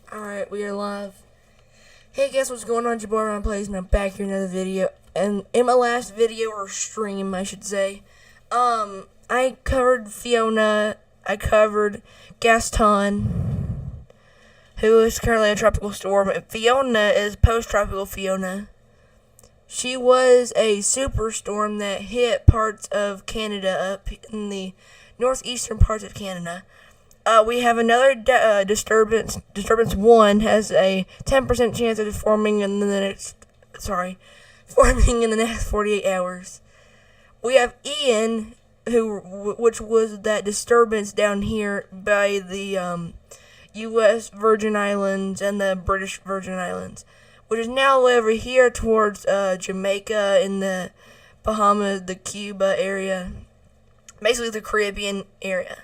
Alright, we are live. Hey guys, what's going on? It's your boy Ron Plays, and I'm back here in another video. And in my last video, or stream, I should say, I covered Fiona, I covered Gaston, who is currently a tropical storm, and Fiona is post-tropical Fiona. She was a superstorm that hit parts of Canada, up in the northeastern parts of Canada. We have another disturbance. Disturbance 1 has a 10% chance of forming in the next 48 hours. We have Ian, which was that disturbance down here by the U.S. Virgin Islands and the British Virgin Islands, which is now over here towards Jamaica in the Bahamas, the Cuba area, basically the Caribbean area.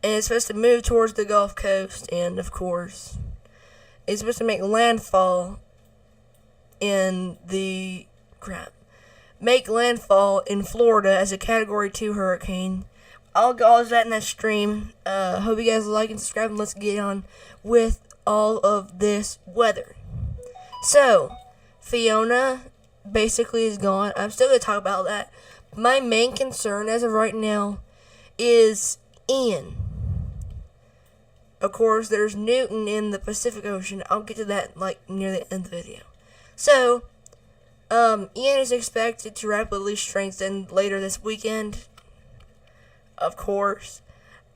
And it's supposed to move towards the Gulf Coast, and of course, it's supposed to make landfall in Florida as a Category 2 hurricane. I'll go all of that in that stream. Hope you guys like and subscribe, and let's get on with all of this weather. So, Fiona basically is gone. I'm still going to talk about that. My main concern as of right now is Ian. Of course, there's Newton in the Pacific Ocean. I'll get to that near the end of the video. So, Ian is expected to rapidly strengthen later this weekend. Of course.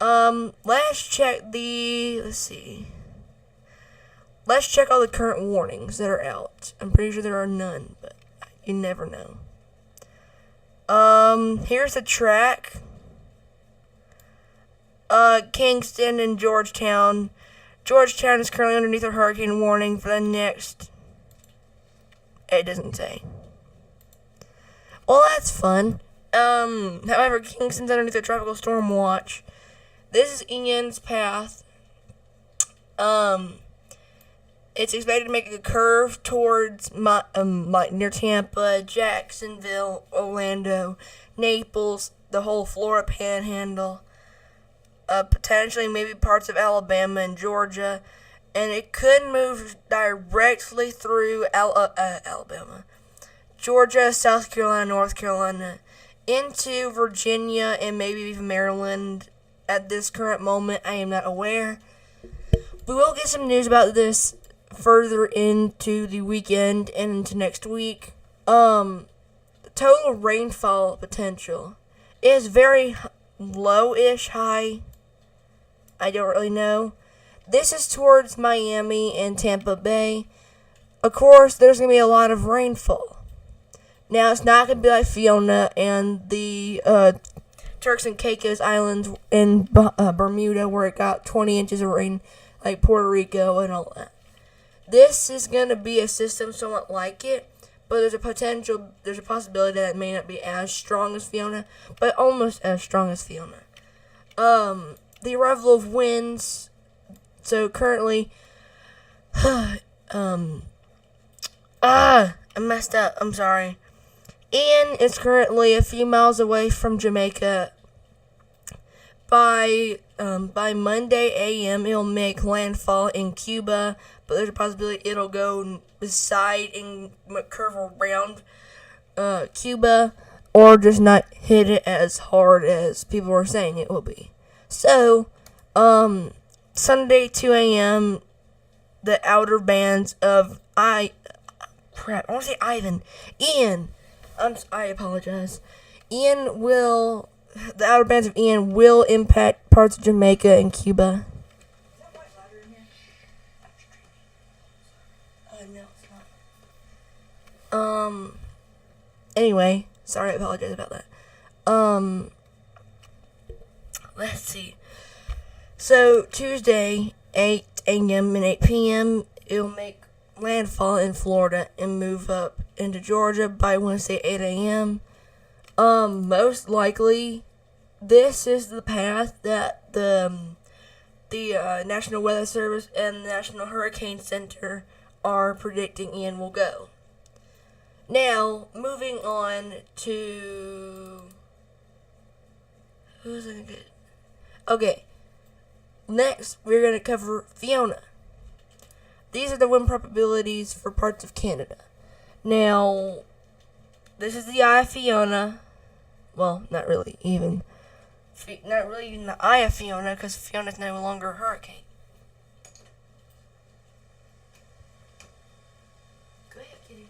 Let's check all the current warnings that are out. I'm pretty sure there are none, but you never know. Here's the track. Kingston and Georgetown. Georgetown is currently underneath a hurricane warning for the next... It doesn't say. Well, that's fun. However, Kingston's underneath a tropical storm watch. This is Ian's path. It's expected to make a curve towards near Tampa, Jacksonville, Orlando, Naples, the whole Florida Panhandle. Potentially maybe parts of Alabama and Georgia, and it could move directly through Alabama, Georgia, South Carolina, North Carolina, into Virginia, and maybe even Maryland. At this current moment, I am not aware. We will get some news about this further into the weekend and into next week. The total rainfall potential is very low-ish high. I don't really know. This is towards Miami and Tampa Bay. Of course, there's going to be a lot of rainfall. Now, it's not going to be like Fiona and the Turks and Caicos Islands in Bermuda, where it got 20 inches of rain, like Puerto Rico and all that. This is going to be a system somewhat like it, but there's a possibility that it may not be as strong as Fiona, but almost as strong as Fiona. The arrival of winds. So currently, I messed up. I'm sorry. Ian is currently a few miles away from Jamaica. By Monday a.m., it'll make landfall in Cuba, but there's a possibility it'll go beside and curve around Cuba, or just not hit it as hard as people were saying it will be. So, Sunday 2 a.m., the outer bands of Ian. I apologize. The outer bands of Ian will impact parts of Jamaica and Cuba. No, it's not. Anyway, sorry, I apologize about that. Let's see. So, Tuesday, 8 a.m. and 8 p.m., it'll make landfall in Florida and move up into Georgia by Wednesday, 8 a.m. Most likely, this is the path that the National Weather Service and the National Hurricane Center are predicting Ian will go. Now, moving on to... Who's going to get... Okay, next we're going to cover Fiona. These are the wind probabilities for parts of Canada. Now, this is the eye of Fiona. Well, not really even the eye of Fiona, because Fiona's no longer a hurricane. Go ahead, kitty.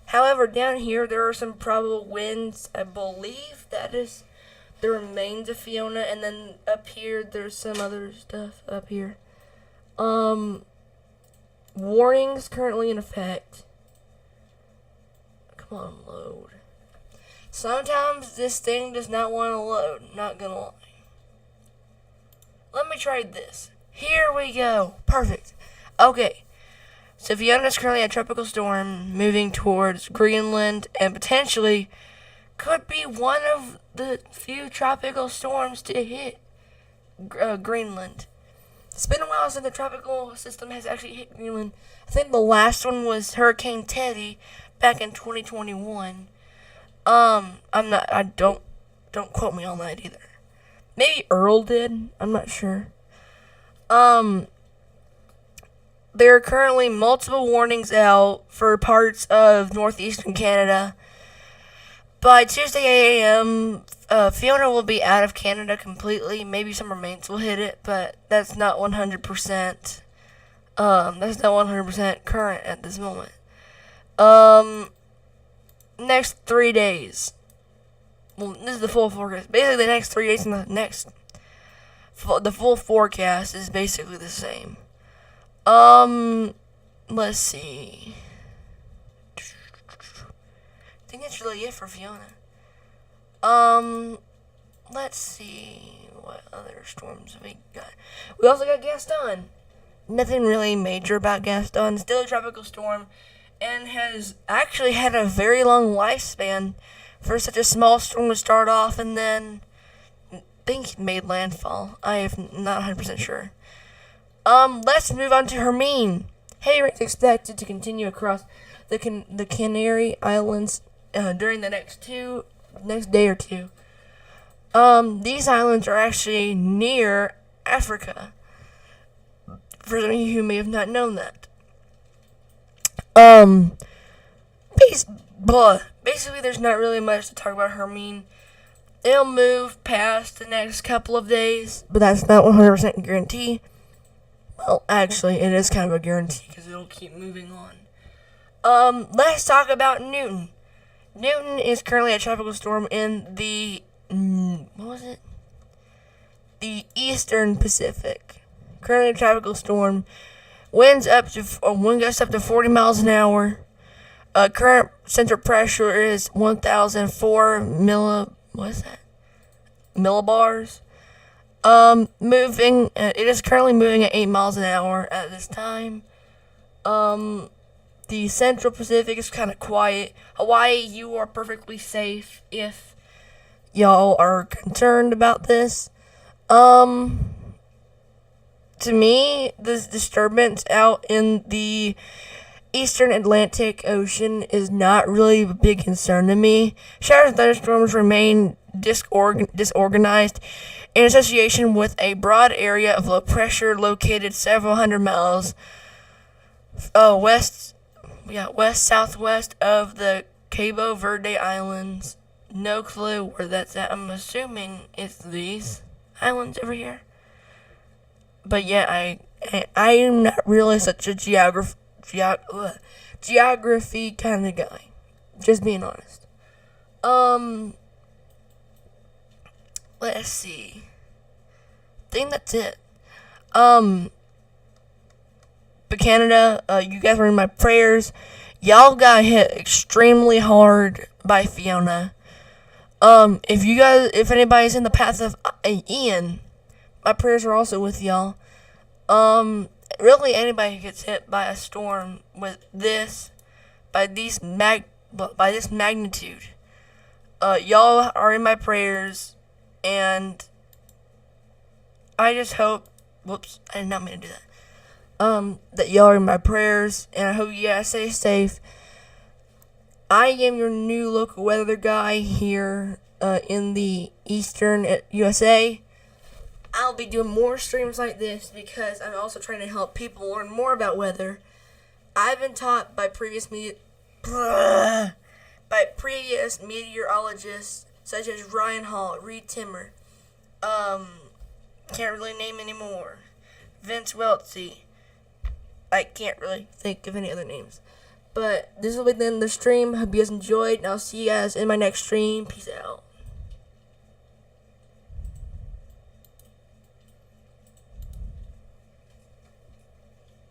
However, down here there are some probable winds. I believe that is the remains of Fiona, and then up here there's some other stuff up here. Warnings currently in effect. Come on, load. Sometimes this thing does not want to load, not gonna lie. Let me try this. Here we go. Perfect. Okay. So Fiona is currently a tropical storm moving towards Greenland and potentially could be one of the few tropical storms to hit Greenland. It's been a while since the tropical system has actually hit Greenland. I think the last one was Hurricane Teddy back in 2021. Don't quote me on that either. Maybe Earl did. I'm not sure. There are currently multiple warnings out for parts of northeastern Canada. By Tuesday 8 a.m., Fiona will be out of Canada completely. Maybe some remains will hit it, but that's not 100%. That's not 100% current at this moment. Next 3 days. Well, this is the full forecast. Basically, the next 3 days and the full forecast is basically the same. Let's see. I think that's really it for Fiona. Let's see what other storms have we got. We also got Gaston. Nothing really major about Gaston. Still a tropical storm, and has actually had a very long lifespan for such a small storm to start off, and then I think it made landfall. I am not 100% sure. Let's move on to Hermine. Heavy rains expected to continue across the Canary Islands during the next day or two. These islands are actually near Africa. For some of you who may have not known that. Basically, there's not really much to talk about Hermine. It'll move past the next couple of days, but that's not 100% guarantee. Well, actually, it is kind of a guarantee because it'll keep moving on. Let's talk about Newton. Newton is currently a tropical storm in the the Eastern Pacific. Currently a tropical storm. Wind gusts up to 40 miles an hour. Current central pressure is 1,004 millibars. It is currently moving at 8 miles an hour at this time. The Central Pacific is kind of quiet. Hawaii, you are perfectly safe if y'all are concerned about this. To me, this disturbance out in the Eastern Atlantic Ocean is not really a big concern to me. Showers and thunderstorms remain disorganized in association with a broad area of low pressure located several hundred miles west-southwest of the Cabo Verde Islands. No clue where that's at. I'm assuming it's these islands over here. But yeah, I am not really such a geography kind of guy. Just being honest. Let's see. I think that's it. But Canada, you guys were in my prayers. Y'all got hit extremely hard by Fiona. If anybody's in the path of Ian, my prayers are also with y'all. Really anybody who gets hit by a storm with by this magnitude, y'all are in my prayers, and I just hope. Whoops, I did not mean to do that. That y'all are in my prayers, and I hope you guys stay safe. I am your new local weather guy here in the Eastern USA. I'll be doing more streams like this because I'm also trying to help people learn more about weather. I've been taught by previous meteorologists such as Ryan Hall, Reed Timmer, can't really name any more, Vince Weltsy. I can't really think of any other names. But this will be the end of the stream. Hope you guys enjoyed, and I'll see you guys in my next stream. Peace out.